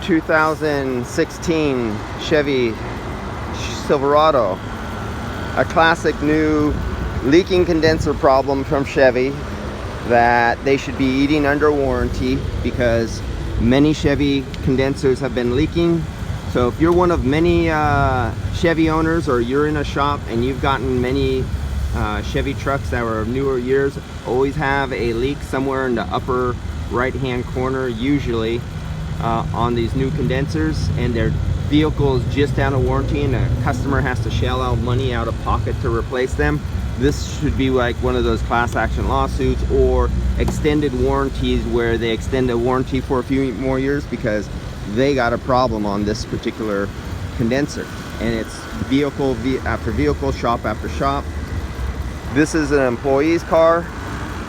2016 Chevy Silverado, a classic new leaking condenser problem from Chevy that they should be eating under warranty, because many Chevy condensers have been leaking. So if you're one of many Chevy owners, or you're in a shop and you've gotten many Chevy trucks that were newer years, always have a leak somewhere in the upper right hand corner, usually on these new condensers, and their vehicle is just out of warranty and a customer has to shell out money out of pocket to replace them. This should be like one of those class action lawsuits or extended warranties, where they extend a warranty for a few more years because they got a problem on this particular condenser, and it's vehicle after vehicle, shop after shop. This is an employee's car.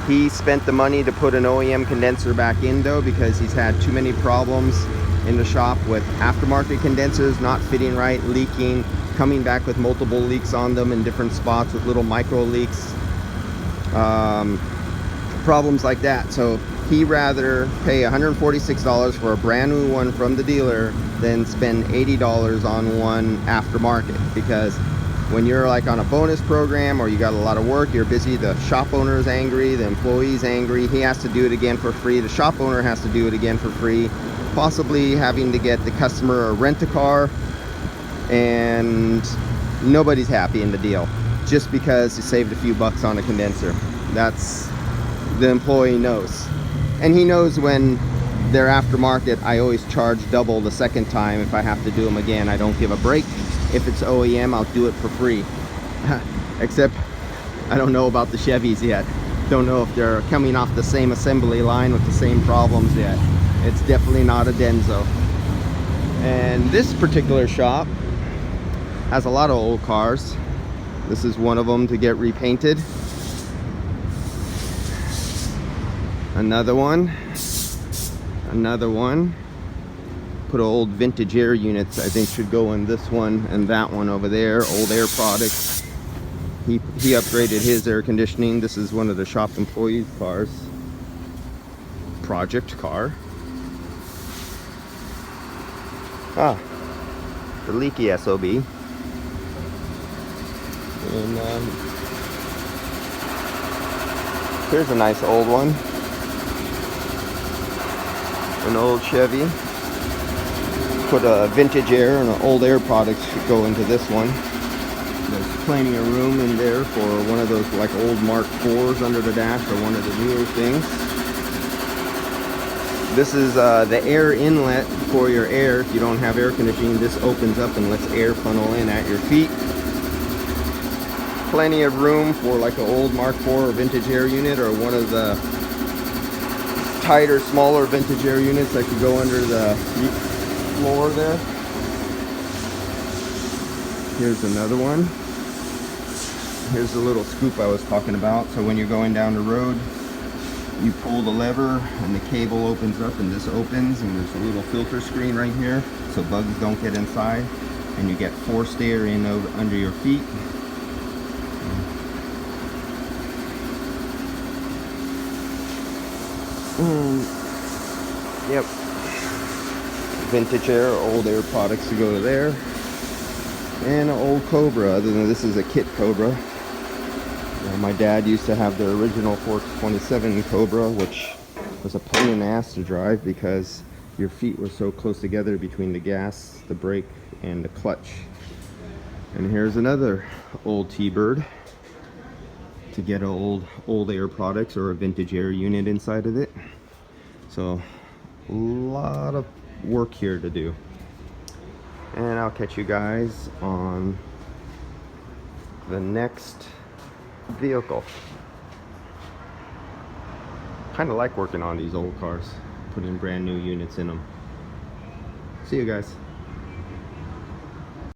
He spent the money to put an OEM condenser back in though, because he's had too many problems in the shop with aftermarket condensers not fitting right, leaking, coming back with multiple leaks on them in different spots with little micro leaks, problems like that. So he rather pay $146 for a brand new one from the dealer than spend $80 on one aftermarket, because when you're like on a bonus program or you got a lot of work, you're busy, the shop owner is angry, the employee's angry, he has to do it again for free, the shop owner has to do it again for free, possibly having to get the customer a rent-a-car, and nobody's happy in the deal just because you saved a few bucks on a condenser. That's, the employee knows, and he knows when they're aftermarket, I always charge double the second time. If I have to do them again, I don't give a break. If it's OEM, I'll do it for free. Except I don't know about the Chevys yet. Don't know if they're coming off the same assembly line with the same problems yet. It's definitely not a Denso. And this particular shop has a lot of old cars. This is one of them to get repainted. Another one. Put old vintage air units, I think, should go in this one and that one over there. Old Air products. He upgraded his air conditioning. This is one of the shop employees' cars. Project car. Ah, the leaky SOB. And here's a nice old one. An old Chevy. Put a vintage air and an old air products should go into this one. There's plenty of room in there for one of those like old Mark IVs under the dash, or one of the newer things. This is the air inlet for your air. If you don't have air conditioning, this opens up and lets air funnel in at your feet. Plenty of room for like an old Mark IV or vintage air unit, or one of the tighter, smaller vintage air units that could go under the floor there. Here's another one. Here's the little scoop I was talking about. So when you're going down the road, you pull the lever and the cable opens up, and this opens, and there's a little filter screen right here so bugs don't get inside, and you get forced air in under your feet. Yep. Vintage air, old air products to go to there. And an old Cobra, other than this is a kit Cobra. My dad used to have the original 427 Cobra, which was a pain in the ass to drive because your feet were so close together between the gas, the brake, and the clutch. And here's another old T-Bird to get an old air products or a vintage air unit inside of it. So a lot of work here to do, and I'll catch you guys on the next vehicle. Kind of like working on these old cars, putting brand new units in them. See you guys.